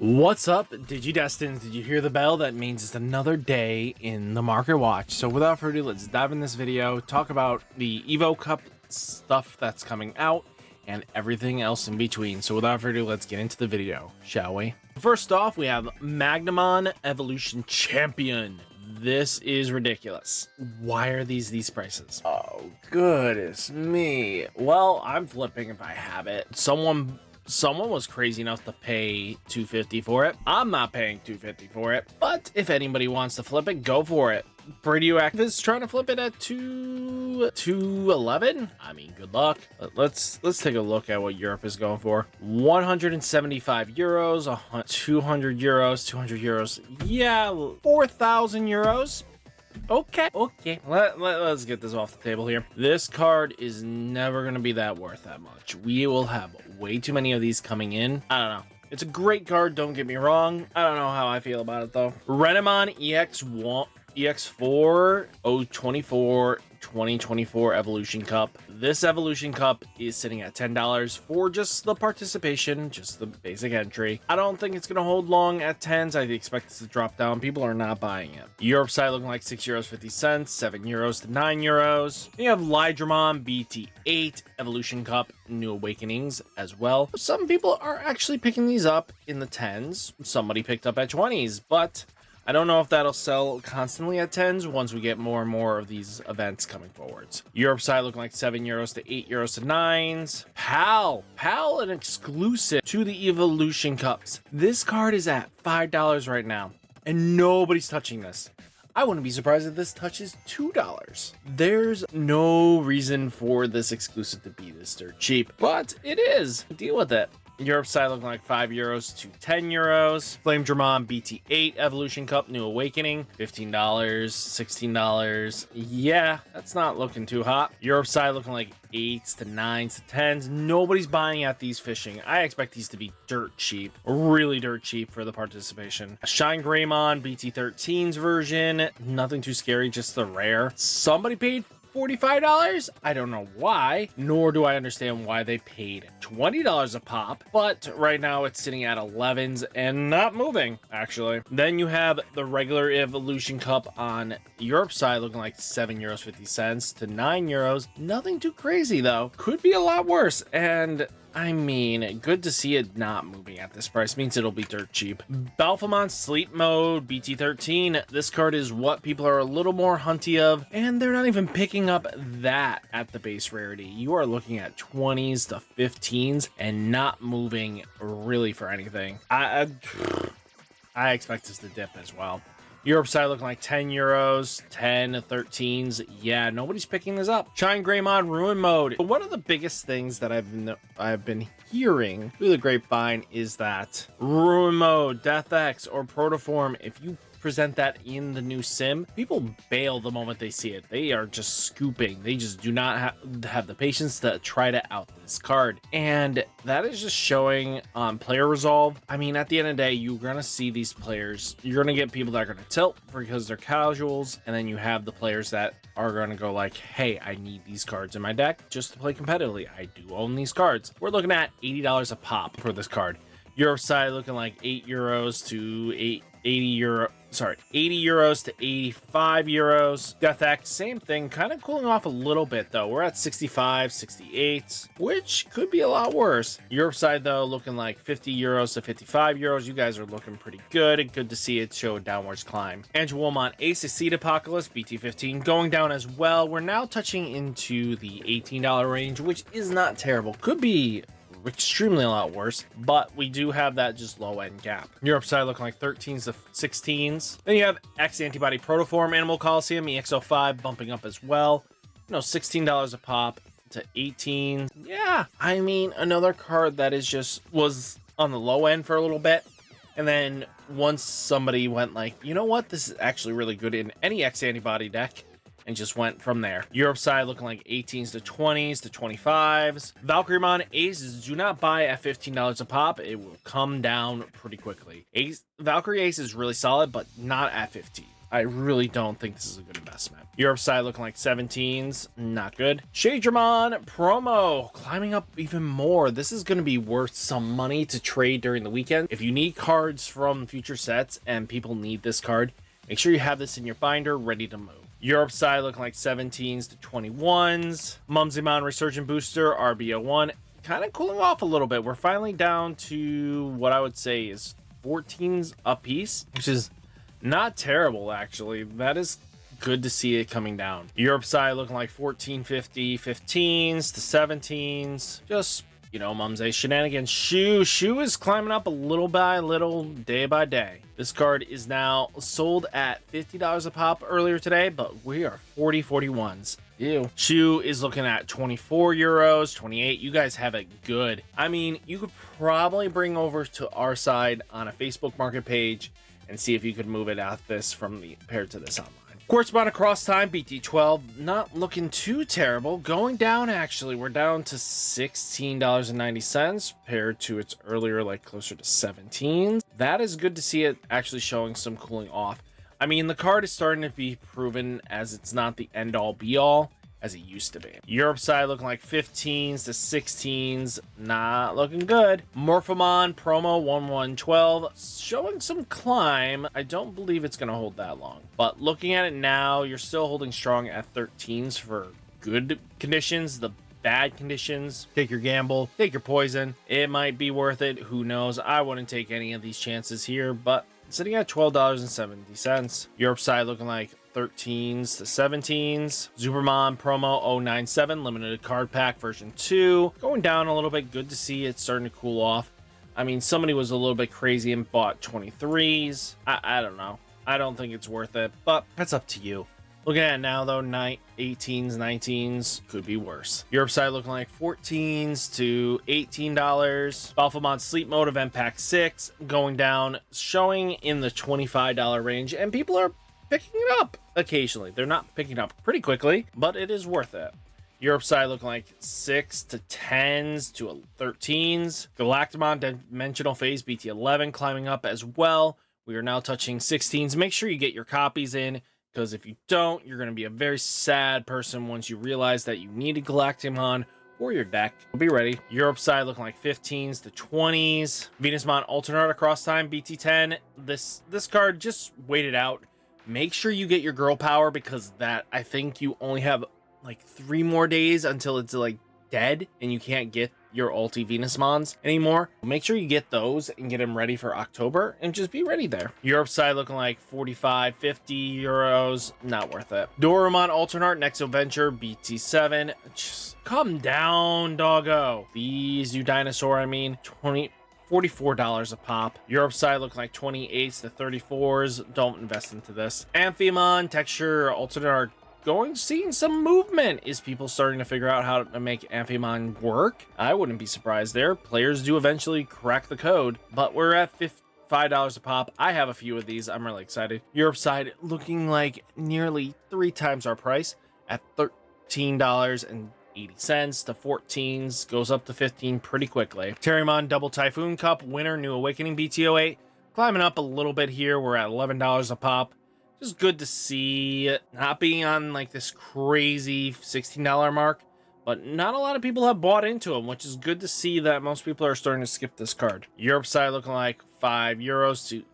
What's up, Digidestins? Did you hear the bell? That means it's another day in the market watch. So without further ado, let's dive in this video, talk about the Evo Cup stuff that's coming out and everything else in between. So without further ado, let's get into the video, shall we? First off, we have Digimon Evolution Champion. This is ridiculous. Why are these prices? Oh, goodness me. Well, I'm flipping if I have it. Someone was crazy enough to pay $250 for it. I'm not paying $250 for it, but if anybody wants to flip it, go for it. Radioactive is trying to flip it at $211. I mean, good luck. Let's take a look at what Europe is going for. 175 euros, 200 euros, 200 euros. Yeah, 4,000 euros. Okay. Let's get this off the table here. This card is never going to be that worth that much. We will have way too many of these coming in. I don't know. It's a great card, don't get me wrong. I don't know how I feel about it, though. RideMyAvatar EX4 024 2024 Evolution Cup. This Evolution Cup is sitting at $10 for just the participation, just the basic entry. I don't think it's going to hold long at 10s. I expect it to drop down. People are not buying it. Europe side looking like €6.50, €7 to €9. You have RideMyAvatar BT8 Evolution Cup New Awakenings as well. Some people are actually picking these up in the 10s. Somebody picked up at 20s, but I don't know if that'll sell constantly at 10s once we get more and more of these events coming forwards. Europe side looking like €7 to €8 to 9s. PAL, an exclusive to the Evolution Cups. This card is at $5 right now, and nobody's touching this. I wouldn't be surprised if this touches $2. There's no reason for this exclusive to be this dirt cheap, but it is. Deal with it. Europe side looking like €5 to €10. Digimon BT8 Evolution Cup New Awakening, $15, $16. Yeah, that's not looking too hot. Europe side looking like 8s to 9s to 10s. Nobody's buying at these fishing. I expect these to be dirt cheap, really dirt cheap for the participation. Shine Greymon BT13's version, nothing too scary, just the rare. Somebody paid $45. I don't know why, nor do I understand why they paid $20 a pop, but right now it's sitting at 11s and not moving, actually. Then you have the regular Evolution Cup on Europe side looking like €7.50 to €9. Nothing too crazy though. Could be a lot worse, and I mean, good to see it not moving at this price. Means it'll be dirt cheap. Balphamon Sleep Mode BT13. This card is what people are a little more hunty of, and they're not even picking up that at the base rarity. You are looking at 20s to 15s and not moving really for anything. I expect this to dip as well. Europe side looking like €10, 10 13s. Yeah, nobody's picking this up. Shine Greymon Ruin Mode. One of the biggest things that I've been hearing through the grapevine is that Ruin Mode, Death X, or Protoform, if you present that in the new sim, people bail the moment they see it. They are just scooping. They just do not have the patience to try to out this card, and that is just showing on player resolve. I mean, at the end of the day, you're gonna see these players, you're gonna get people that are gonna tilt because they're casuals, and then you have the players that are gonna go like, hey, I need these cards in my deck just to play competitively. I do own these cards. We're looking at $80 a pop for this card. Europe side looking like €8 to 80 euros to 85 euros. Death X, same thing, kind of cooling off a little bit though. We're at 65, 68, which could be a lot worse. Europe side though, looking like €50 to 55 euros. You guys are looking pretty good. Good to see it show a downwards climb. Digimon Ace Seed Apocalypse BT15 going down as well. We're now touching into the $18 range, which is not terrible. Could be extremely a lot worse, but we do have that just low end gap. Europe side looking like 13s to 16s. Then you have X Antibody Protoform Animal Coliseum EX05 bumping up as well. You know, $16 a pop to 18. Yeah, I mean, another card that is just was on the low end for a little bit, and then once somebody went like, you know what, this is actually really good in any X Antibody deck, and just went from there. Europe side looking like 18s to 20s to 25s. Valkyriemon Aces, do not buy at $15 a pop. It will come down pretty quickly. Valkyrie Ace is really solid, but not at 15. I really don't think this is a good investment. Europe side looking like 17s, not good. Digimon promo climbing up even more. This is going to be worth some money to trade during the weekend. If you need cards from future sets and people need this card, make sure you have this in your binder ready to move. Europe side looking like 17s to 21s. Mumsymon Resurgent Booster, RB01, kind of cooling off a little bit. We're finally down to what I would say is 14s a piece, which is not terrible, actually. That is good to see it coming down. Europe side looking like 1450, 15s to 17s. Just, you know, Mumsy shenanigans. Shu is climbing up a little by little, day by day. This card is now sold at $50 a pop earlier today, but we are 41s. Ew. Shu is looking at 24 euros, 28. You guys have it good. I mean, you could probably bring over to our side on a Facebook market page and see if you could move it out this from the paired to this online. Quartzbot across time, BT12, not looking too terrible. Going down, actually. We're down to $16.90 paired to its earlier, like closer to 17. That is good to see it actually showing some cooling off. I mean, the card is starting to be proven as it's not the end-all be-all as it used to be. Europe side looking like 15s to 16s, not looking good. Morphomon promo 1112 showing some climb. I don't believe it's going to hold that long, but looking at it now, you're still holding strong at 13s for good conditions. The bad conditions, take your gamble, take your poison. It might be worth it. Who knows? I wouldn't take any of these chances here, but sitting at $12.70. Europe side looking like 13s to 17s. Supermon promo 097 limited card pack version 2 going down a little bit. Good to see it starting to cool off. I mean, somebody was a little bit crazy and bought 23s. I don't know. I don't think it's worth it, but that's up to you. Looking at it now, though, 18s, 19s could be worse. Europe side looking like 14s to $18. Balfamon Sleep Mode Event Pack 6 going down, showing in the $25 range, and people are picking it up occasionally. They're not picking it up pretty quickly, but it is worth it. Europe side looking like 6 to 10s to 13s. Galactimon Dimensional Phase BT11 climbing up as well. We are now touching 16s. Make sure you get your copies in, because if you don't, you're going to be a very sad person once you realize that you need a Galactimon for your deck. Be ready. Europe side looking like 15s to 20s. Venusmon Alternate Across Time BT10. This card, just wait it out. Make sure you get your girl power, because that, I think you only have like 3 more days until it's like dead and you can't get your ulti Venusmons anymore. Make sure you get those and get them ready for October, and just be ready there. Europe side looking like 45, 50 euros. Not worth it. Dorumon Alternate Next Adventure BT7. Just calm down, doggo. These, you dinosaur, I mean. $44 a pop. Europe side looking like 28s to 34s. Don't invest into this. Amphimon Texture Alternate are seeing some movement. Is people starting to figure out how to make Amphimon work? I wouldn't be surprised there. Players do eventually crack the code, but we're at $5 a pop. I have a few of these. I'm really excited. Europe side looking like nearly 3 times our price at $13.80 to 14s, goes up to 15 pretty quickly. Terriermon Double Typhoon Cup winner New Awakening BT08 climbing up a little bit here. We're at $11 a pop. Just good to see it not being on like this crazy $16 mark, but not a lot of people have bought into them, which is good to see that most people are starting to skip this card. Europe side looking like 5 euros to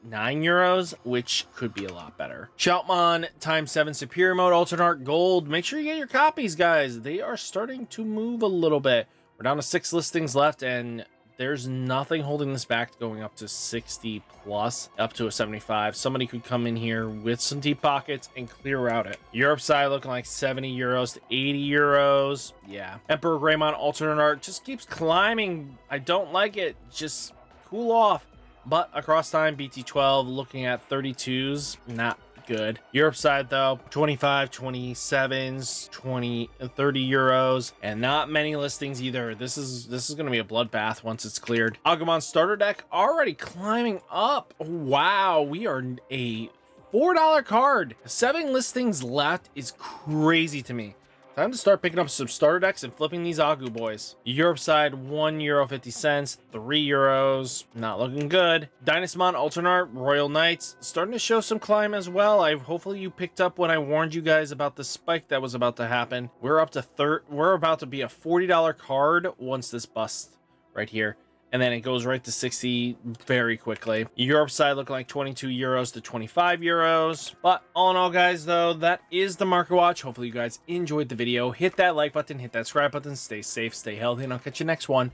9 euros, which could be a lot better. Shoutmon ×7 Superior Mode Alternate Gold. Make sure you get your copies, guys. They are starting to move a little bit. We're down to 6 listings left, and there's nothing holding this back going up to 60 plus, up to a 75. Somebody could come in here with some deep pockets and clear out it. Europe side looking like 70 euros to 80 euros. Yeah. Emperor Greymon Alternate Art just keeps climbing. I don't like it. Just cool off. But across time, BT12 looking at 32s. Not good. Europe side though, 25, 27s, 20, 30 euros, and not many listings either. This is going to be a bloodbath once it's cleared. Agumon starter deck already climbing up. Wow, we are a $4 card. 7 listings left is crazy to me. Time to start picking up some starter decks and flipping these Agu boys. Europe side, €1.50, €3. Not looking good. Dynasmon, Alternate, Royal Knights, starting to show some climb as well. Hopefully you picked up when I warned you guys about the spike that was about to happen. We're up to we're about to be a $40 card once this busts right here. And then it goes right to 60 very quickly. Europe side looking like €22 to €25. But all in all, guys, though, that is the market watch. Hopefully you guys enjoyed the video. Hit that like button, hit that subscribe button, stay safe, stay healthy, and I'll catch you next one.